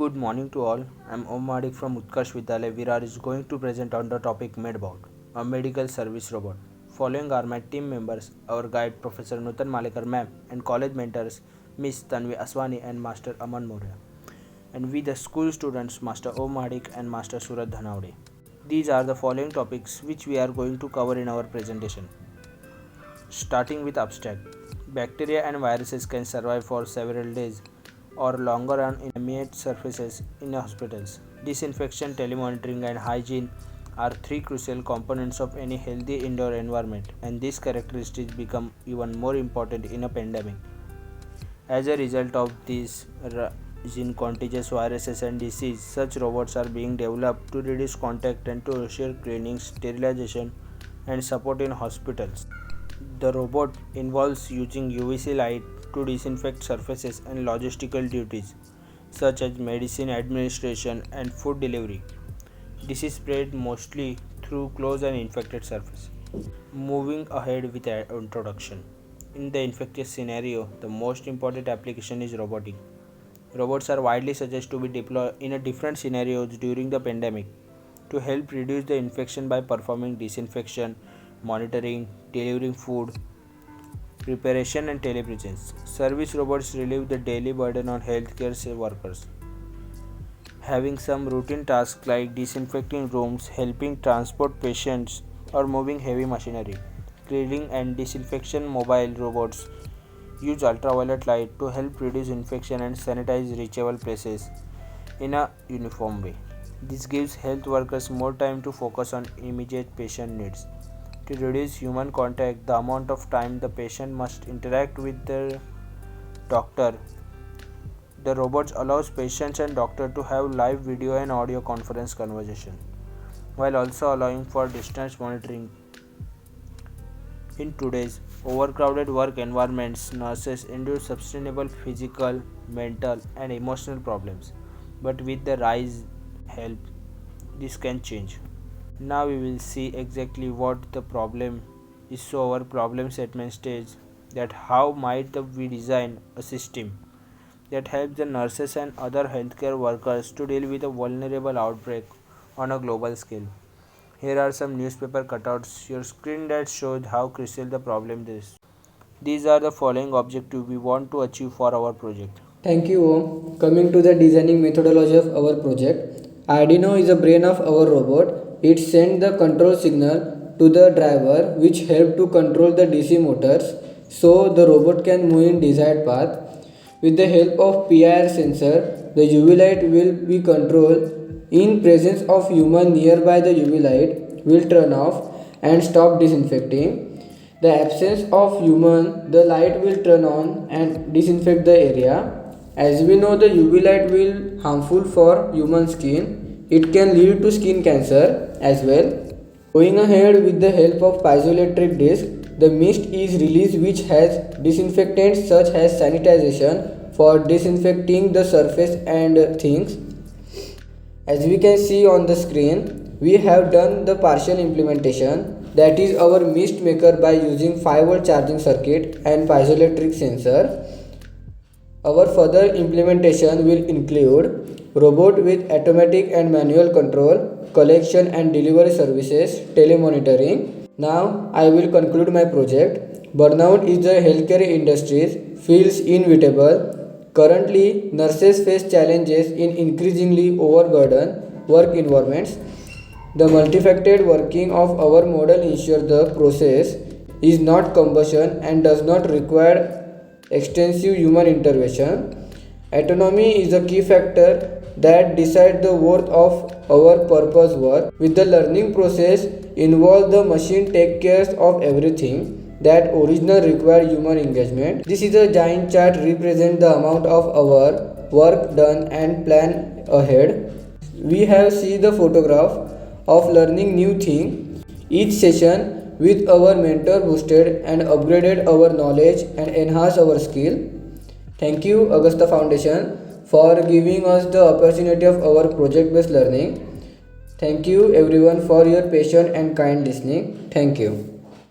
Good morning to all. I'm Om Madik from Utkarsh Vidyalaya. Virar is going to present on the topic Medbot, a medical service robot. Following are my team members, our guide Professor Nutan Malekar ma'am and college mentors Miss Tanvi Aswani and Master Aman Moria. And we the school students Master Om Madik and Master Surat Dhanavde. These are the following topics which we are going to cover in our presentation. Starting with abstract. Bacteria and viruses can survive for several days or longer on inanimate surfaces in hospitals. Disinfection, telemonitoring, and hygiene are three crucial components of any healthy indoor environment, and these characteristics become even more important in a pandemic. As a result of these rise in contagious viruses and disease, such robots are being developed to reduce contact and to ensure cleaning, sterilization, and support in hospitals. The robot involves using UVC light to disinfect surfaces and logistical duties such as medicine administration and food delivery. This is spread mostly through close and infected surface. Moving ahead with an introduction. In the infectious scenario, the most important application is robotic. Robots are widely suggested to be deployed in a different scenarios during the pandemic to help reduce the infection by performing disinfection, monitoring, delivering food, preparation and telepresence. Service robots relieve the daily burden on healthcare workers, having some routine tasks like disinfecting rooms, helping transport patients, or moving heavy machinery. Cleaning and disinfection mobile robots use ultraviolet light to help reduce infection and sanitize reachable places in a uniform way. This gives health workers more time to focus on immediate patient needs. To reduce human contact, the amount of time the patient must interact with the doctor, the robots allows patients and doctor to have live video and audio conference conversation, while also allowing for distance monitoring. In today's overcrowded work environments, nurses endure sustainable physical, mental, and emotional problems. But with the rise help, this can change. Now we will see exactly what the problem is. So our problem statement states that how might we design a system that helps the nurses and other healthcare workers to deal with a vulnerable outbreak on a global scale. Here are some newspaper cutouts your screen that shows how crucial the problem is. These are the following objectives we want to achieve for our project. Thank you, Om. Coming to the designing methodology of our project, Arduino is the brain of our robot. It sends the control signal to the driver, which help to control the DC motors, so the robot can move in desired path. With the help of PIR sensor, the UV light will be controlled. In presence of human nearby, the UV light will turn off and stop disinfecting. The absence of human, the light will turn on and disinfect the area. As we know, the UV light will harmful for human skin. It can lead to skin cancer as well. Going ahead with the help of piezoelectric disc, the mist is released which has disinfectants such as sanitization for disinfecting the surface and things. As we can see on the screen, we have done the partial implementation, that is our mist maker by using 5V charging circuit and piezoelectric sensor. Our further implementation will include robot with automatic and manual control, collection and delivery services, telemonitoring. Now I will conclude my project. Burnout is the healthcare industries feels inevitable. Currently, nurses face challenges in increasingly overburdened work environments. The multifaceted working of our model ensures the process is not cumbersome and does not require extensive human intervention. Autonomy is a key factor that decides the worth of our purpose work. With the learning process involved, the machine take care of everything that original required human engagement. This is a giant chart represent the amount of our work done and plan ahead. We have seen the photograph of learning new thing. Each session with our mentor boosted and upgraded our knowledge and enhanced our skill. Thank you Augusta Foundation for giving us the opportunity of our project based learning. Thank you everyone for your patience and kind listening. Thank you.